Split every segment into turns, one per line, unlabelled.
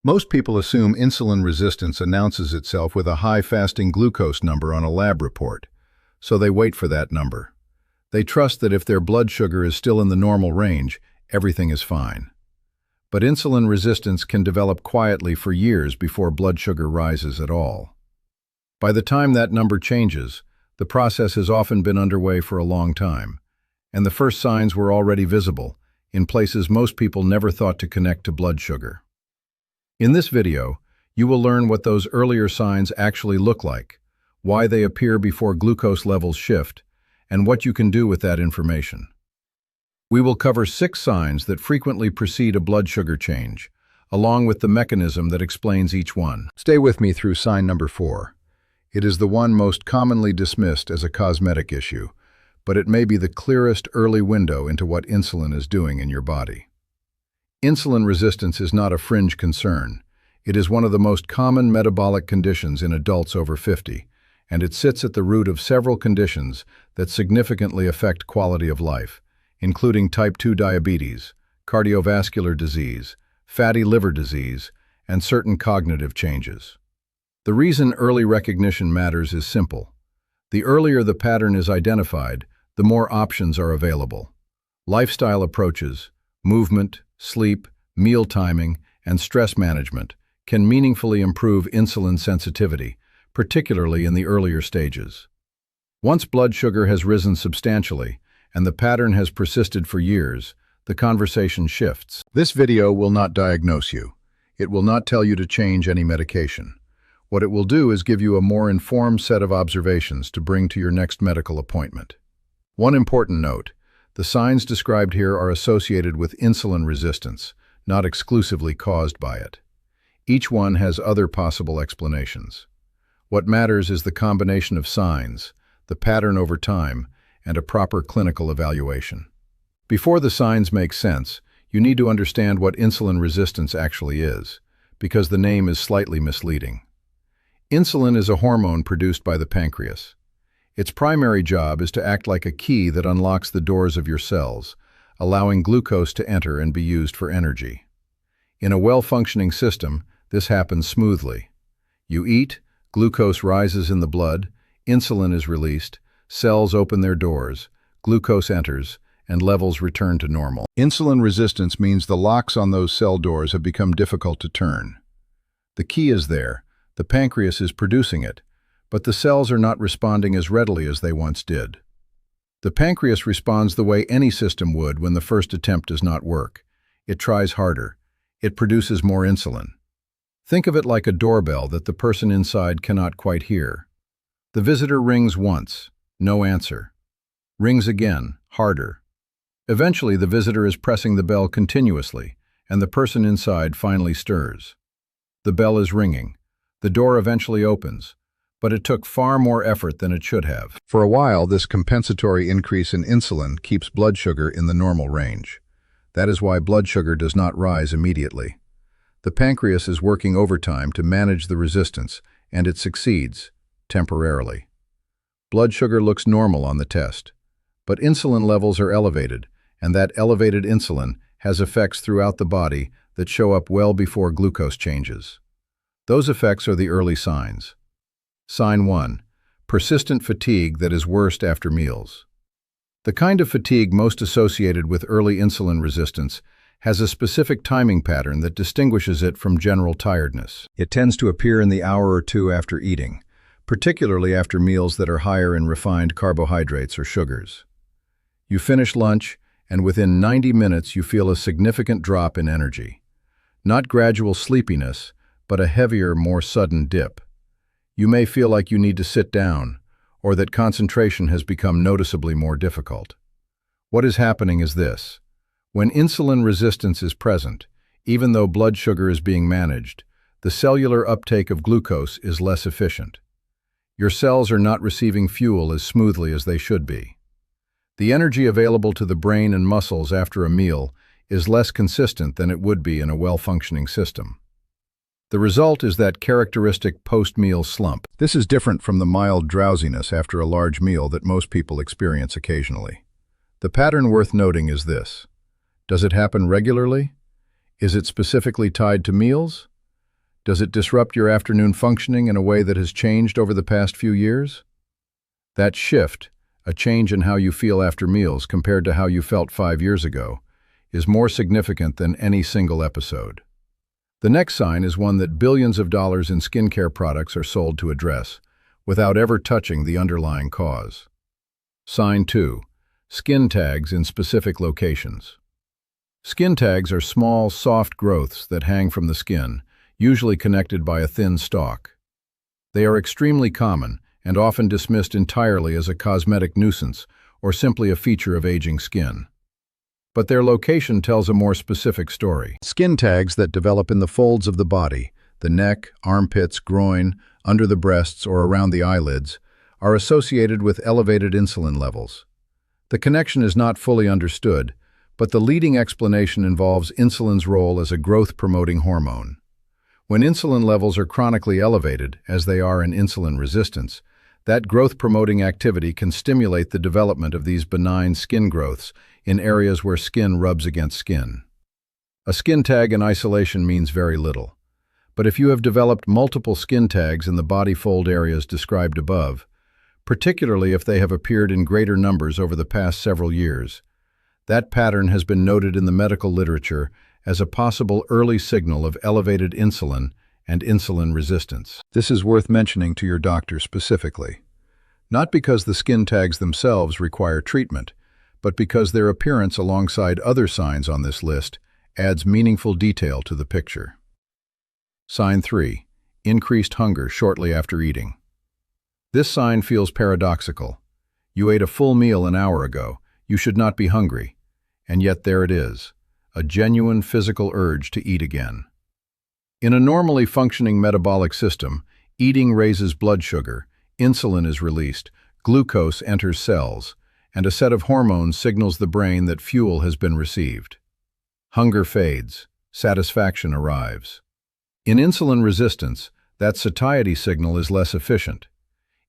Most people assume insulin resistance announces itself with a high fasting glucose number on a lab report, so they wait for that number. They trust that if their blood sugar is still in the normal range, everything is fine. But insulin resistance can develop quietly for years before blood sugar rises at all. By the time that number changes, the process has often been underway for a long time, and the first signs were already visible, in places most people never thought to connect to blood sugar. In this video, you will learn what those earlier signs actually look like, why they appear before glucose levels shift, and what you can do with that information. We will cover 6 signs that frequently precede a blood sugar change, along with the mechanism that explains each one. Stay with me through sign number 4. It is the one most commonly dismissed as a cosmetic issue, but it may be the clearest early window into what insulin is doing in your body. Insulin resistance is not a fringe concern. It is one of the most common metabolic conditions in adults over 50, and it sits at the root of several conditions that significantly affect quality of life, including type 2 diabetes, cardiovascular disease, fatty liver disease, and certain cognitive changes. The reason early recognition matters is simple. The earlier the pattern is identified, the more options are available. Lifestyle approaches, movement, sleep, meal timing, and stress management can meaningfully improve insulin sensitivity, particularly in the earlier stages. Once blood sugar has risen substantially, and the pattern has persisted for years, the conversation shifts. This video will not diagnose you. It will not tell you to change any medication. What it will do is give you a more informed set of observations to bring to your next medical appointment. One important note: the signs described here are associated with insulin resistance, not exclusively caused by it. Each one has other possible explanations. What matters is the combination of signs, the pattern over time, and a proper clinical evaluation. Before the signs make sense, you need to understand what insulin resistance actually is, because the name is slightly misleading. Insulin is a hormone produced by the pancreas. Its primary job is to act like a key that unlocks the doors of your cells, allowing glucose to enter and be used for energy. In a well-functioning system, this happens smoothly. You eat, glucose rises in the blood, insulin is released, cells open their doors, glucose enters, and levels return to normal. Insulin resistance means the locks on those cell doors have become difficult to turn. The key is there. The pancreas is producing it, but the cells are not responding as readily as they once did. The pancreas responds the way any system would when the first attempt does not work. It tries harder. It produces more insulin. Think of it like a doorbell that the person inside cannot quite hear. The visitor rings once, no answer. Rings again, harder. Eventually, the visitor is pressing the bell continuously, and the person inside finally stirs. The bell is ringing. The door eventually opens, but it took far more effort than it should have. For a while, this compensatory increase in insulin keeps blood sugar in the normal range. That is why blood sugar does not rise immediately. The pancreas is working overtime to manage the resistance, and it succeeds, temporarily. Blood sugar looks normal on the test, but insulin levels are elevated, and that elevated insulin has effects throughout the body that show up well before glucose changes. Those effects are the early signs. Sign 1. Persistent fatigue that is worst after meals. The kind of fatigue most associated with early insulin resistance has a specific timing pattern that distinguishes it from general tiredness. It tends to appear in the hour or two after eating, particularly after meals that are higher in refined carbohydrates or sugars. You finish lunch, and within 90 minutes you feel a significant drop in energy. Not gradual sleepiness, but a heavier, more sudden dip. You may feel like you need to sit down, or that concentration has become noticeably more difficult. What is happening is this. When insulin resistance is present, even though blood sugar is being managed, the cellular uptake of glucose is less efficient. Your cells are not receiving fuel as smoothly as they should be. The energy available to the brain and muscles after a meal is less consistent than it would be in a well-functioning system. The result is that characteristic post-meal slump. This is different from the mild drowsiness after a large meal that most people experience occasionally. The pattern worth noting is this. Does it happen regularly? Is it specifically tied to meals? Does it disrupt your afternoon functioning in a way that has changed over the past few years? That shift, a change in how you feel after meals compared to how you felt 5 years ago, is more significant than any single episode. The next sign is one that billions of dollars in skincare products are sold to address, without ever touching the underlying cause. Sign 2. Skin tags in specific locations. Skin tags are small, soft growths that hang from the skin, usually connected by a thin stalk. They are extremely common and often dismissed entirely as a cosmetic nuisance or simply a feature of aging skin. But their location tells a more specific story. Skin tags that develop in the folds of the body, the neck, armpits, groin, under the breasts, or around the eyelids, are associated with elevated insulin levels. The connection is not fully understood, but the leading explanation involves insulin's role as a growth-promoting hormone. When insulin levels are chronically elevated, as they are in insulin resistance, that growth-promoting activity can stimulate the development of these benign skin growths in areas where skin rubs against skin. A skin tag in isolation means very little. But if you have developed multiple skin tags in the body fold areas described above, particularly if they have appeared in greater numbers over the past several years, that pattern has been noted in the medical literature as a possible early signal of elevated insulin and insulin resistance. This is worth mentioning to your doctor specifically, not because the skin tags themselves require treatment, but because their appearance alongside other signs on this list adds meaningful detail to the picture. Sign 3. Increased hunger shortly after eating. This sign feels paradoxical. You ate a full meal an hour ago, you should not be hungry, and yet there it is, a genuine physical urge to eat again. In a normally functioning metabolic system, eating raises blood sugar, insulin is released, glucose enters cells, and a set of hormones signals the brain that fuel has been received. Hunger fades, satisfaction arrives. In insulin resistance, that satiety signal is less efficient.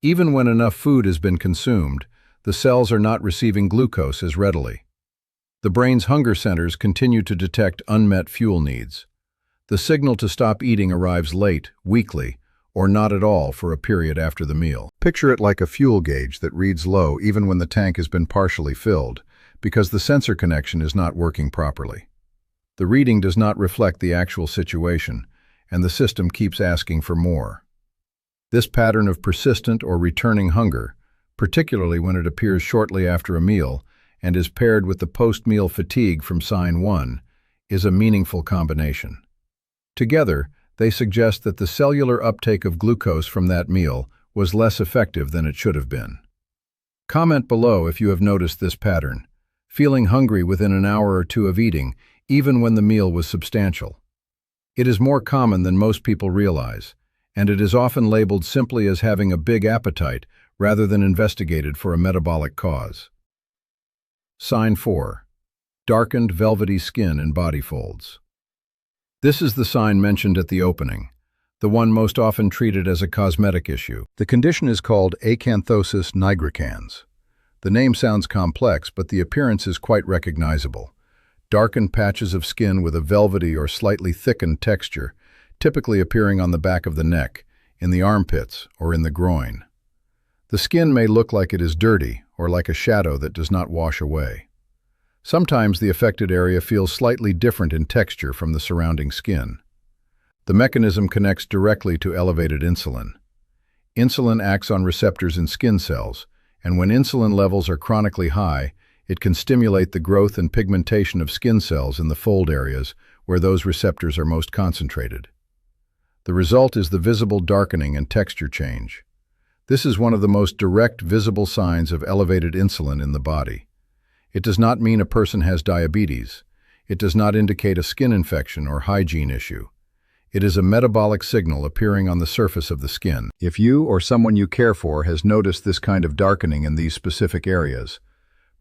Even when enough food has been consumed, the cells are not receiving glucose as readily. The brain's hunger centers continue to detect unmet fuel needs. The signal to stop eating arrives late, weakly, or not at all for a period after the meal. Picture it like a fuel gauge that reads low even when the tank has been partially filled, because the sensor connection is not working properly. The reading does not reflect the actual situation, and the system keeps asking for more. This pattern of persistent or returning hunger, particularly when it appears shortly after a meal and is paired with the post-meal fatigue from sign 1, is a meaningful combination. Together, they suggest that the cellular uptake of glucose from that meal was less effective than it should have been. Comment below if you have noticed this pattern, feeling hungry within an hour or two of eating, even when the meal was substantial. It is more common than most people realize, and it is often labeled simply as having a big appetite rather than investigated for a metabolic cause. Sign 4. Darkened velvety skin and body folds. This is the sign mentioned at the opening, the one most often treated as a cosmetic issue. The condition is called acanthosis nigricans. The name sounds complex, but the appearance is quite recognizable. Darkened patches of skin with a velvety or slightly thickened texture, typically appearing on the back of the neck, in the armpits, or in the groin. The skin may look like it is dirty or like a shadow that does not wash away. Sometimes the affected area feels slightly different in texture from the surrounding skin. The mechanism connects directly to elevated insulin. Insulin acts on receptors in skin cells, and when insulin levels are chronically high, it can stimulate the growth and pigmentation of skin cells in the fold areas where those receptors are most concentrated. The result is the visible darkening and texture change. This is one of the most direct visible signs of elevated insulin in the body. It does not mean a person has diabetes. It does not indicate a skin infection or hygiene issue. It is a metabolic signal appearing on the surface of the skin. If you or someone you care for has noticed this kind of darkening in these specific areas,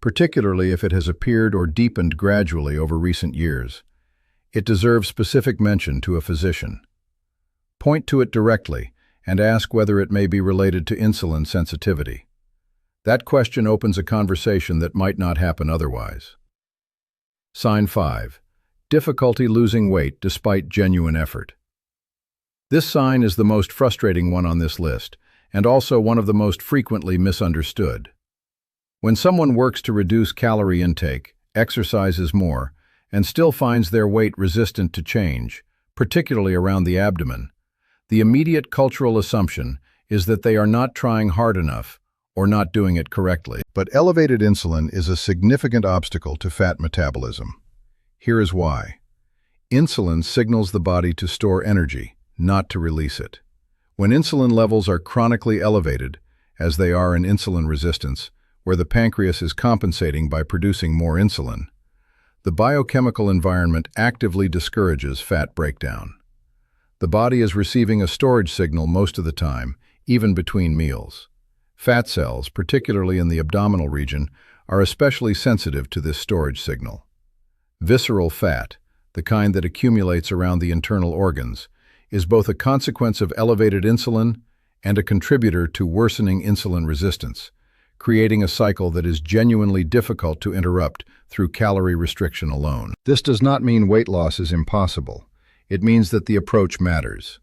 particularly if it has appeared or deepened gradually over recent years, it deserves specific mention to a physician. Point to it directly and ask whether it may be related to insulin sensitivity. That question opens a conversation that might not happen otherwise. Sign 5. Difficulty losing weight despite genuine effort. This sign is the most frustrating one on this list, and also one of the most frequently misunderstood. When someone works to reduce calorie intake, exercises more, and still finds their weight resistant to change, particularly around the abdomen, the immediate cultural assumption is that they are not trying hard enough or not doing it correctly.
But elevated insulin is a significant obstacle to fat metabolism. Here is why. Insulin signals the body to store energy, not to release it. When insulin levels are chronically elevated, as they are in insulin resistance, where the pancreas is compensating by producing more insulin, the biochemical environment actively discourages fat breakdown. The body is receiving a storage signal most of the time, even between meals. Fat cells, particularly in the abdominal region, are especially sensitive to this storage signal. Visceral fat, the kind that accumulates around the internal organs, is both a consequence of elevated insulin and a contributor to worsening insulin resistance, creating a cycle that is genuinely difficult to interrupt through calorie restriction alone. This does not mean weight loss is impossible. It means that the approach matters.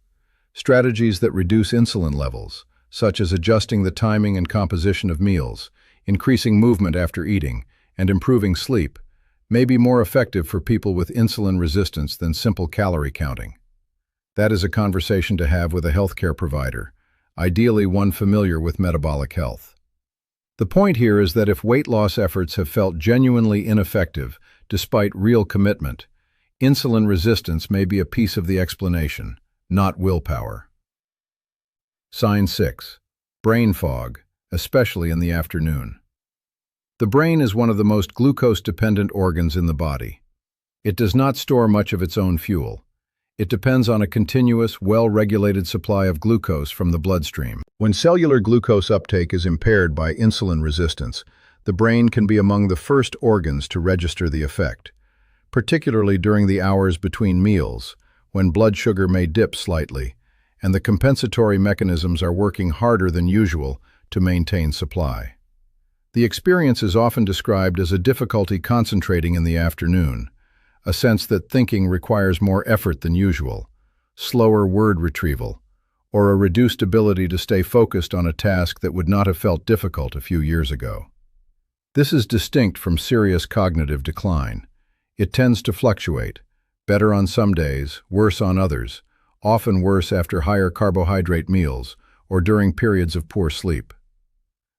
Strategies that reduce insulin levels, such as adjusting the timing and composition of meals, increasing movement after eating, and improving sleep, may be more effective for people with insulin resistance than simple calorie counting. That is a conversation to have with a healthcare provider, ideally one familiar with metabolic health. The point here is that if weight loss efforts have felt genuinely ineffective despite real commitment, insulin resistance may be a piece of the explanation, not willpower. Sign 6. Brain fog, especially in the afternoon. The brain is one of the most glucose-dependent organs in the body. It does not store much of its own fuel. It depends on a continuous, well-regulated supply of glucose from the bloodstream. When cellular glucose uptake is impaired by insulin resistance, the brain can be among the first organs to register the effect, particularly during the hours between meals, when blood sugar may dip slightly, and the compensatory mechanisms are working harder than usual to maintain supply. The experience is often described as a difficulty concentrating in the afternoon, a sense that thinking requires more effort than usual, slower word retrieval, or a reduced ability to stay focused on a task that would not have felt difficult a few years ago. This is distinct from serious cognitive decline. It tends to fluctuate, better on some days, worse on others, often worse after higher carbohydrate meals or during periods of poor sleep.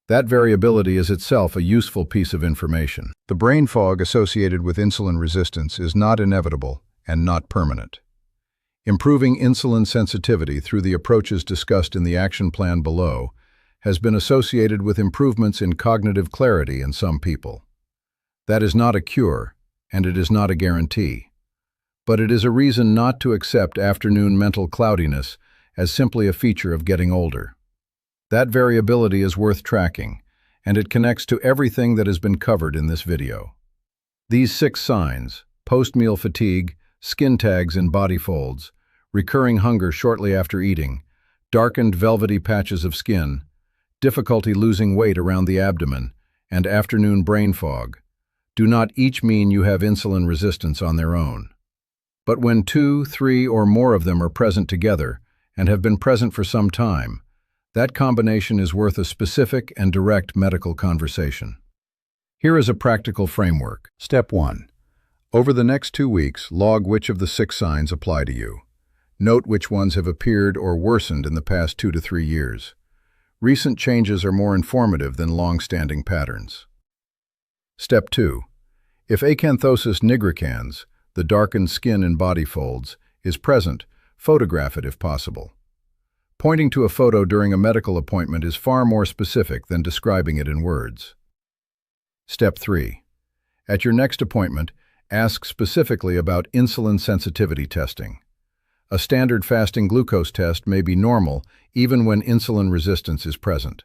That variability is itself a useful piece of information. The brain fog associated with insulin resistance is not inevitable and not permanent. Improving insulin sensitivity through the approaches discussed in the action plan below has been associated with improvements in cognitive clarity in some people. That is not a cure, and it is not a guarantee. But it is a reason not to accept afternoon mental cloudiness as simply a feature of getting older. That variability is worth tracking, and it connects to everything that has been covered in this video. These 6 signs, post-meal fatigue, skin tags in body folds, recurring hunger shortly after eating, darkened velvety patches of skin, difficulty losing weight around the abdomen, and afternoon brain fog, do not each mean you have insulin resistance on their own. But when 2, 3, or more of them are present together, and have been present for some time, that combination is worth a specific and direct medical conversation. Here is a practical framework. Step 1. Over the next 2 weeks, log which of the 6 signs apply to you. Note which ones have appeared or worsened in the past 2 to 3 years. Recent changes are more informative than long-standing patterns. Step 2. If acanthosis nigricans, the darkened skin and body folds, is present, photograph it if possible. Pointing to a photo during a medical appointment is far more specific than describing it in words. Step 3. At your next appointment, ask specifically about insulin sensitivity testing. A standard fasting glucose test may be normal even when insulin resistance is present.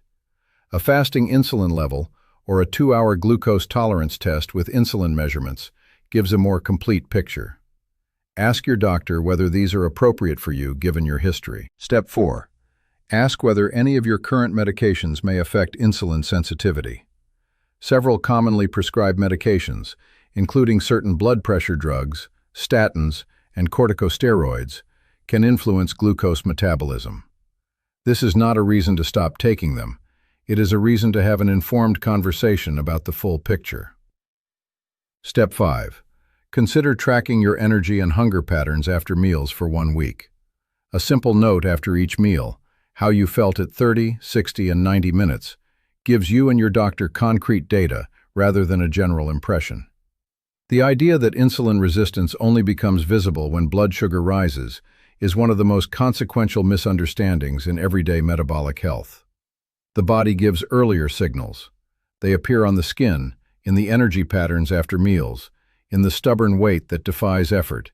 A fasting insulin level, or a 2-hour glucose tolerance test with insulin measurements, gives a more complete picture. Ask your doctor whether these are appropriate for you given your history. Step 4. Ask whether any of your current medications may affect insulin sensitivity. Several commonly prescribed medications, including certain blood pressure drugs, statins, and corticosteroids,
can influence glucose metabolism. This is not a reason to stop taking them. It is a reason to have an informed conversation about the full picture. Step 5. Consider tracking your energy and hunger patterns after meals for 1 week. A simple note after each meal, how you felt at 30, 60, and 90 minutes, gives you and your doctor concrete data rather than a general impression. The idea that insulin resistance only becomes visible when blood sugar rises is one of the most consequential misunderstandings in everyday metabolic health. The body gives earlier signals. They appear on the skin, in the energy patterns after meals, in the stubborn weight that defies effort,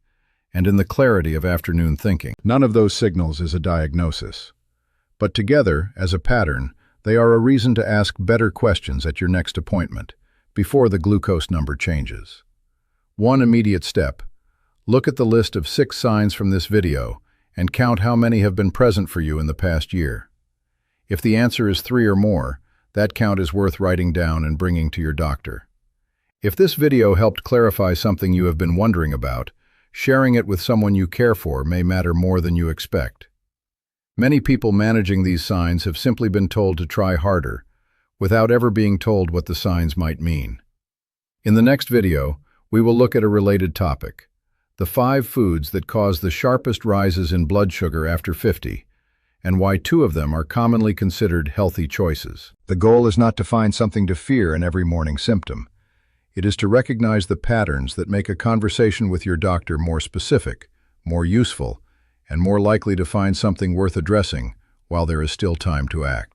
and in the clarity of afternoon thinking.
None of those signals is a diagnosis. But together, as a pattern, they are a reason to ask better questions at your next appointment, before the glucose number changes. One immediate step. Look at the list of 6 signs from this video and count how many have been present for you in the past year. If the answer is 3 or more, that count is worth writing down and bringing to your doctor. If this video helped clarify something you have been wondering about, sharing it with someone you care for may matter more than you expect. Many people managing these signs have simply been told to try harder, without ever being told what the signs might mean. In the next video, we will look at a related topic: the 5 foods that cause the sharpest rises in blood sugar after 50, and why 2 of them are commonly considered healthy choices.
The goal is not to find something to fear in every morning symptom. It is to recognize the patterns that make a conversation with your doctor more specific, more useful, and more likely to find something worth addressing while there is still time to act.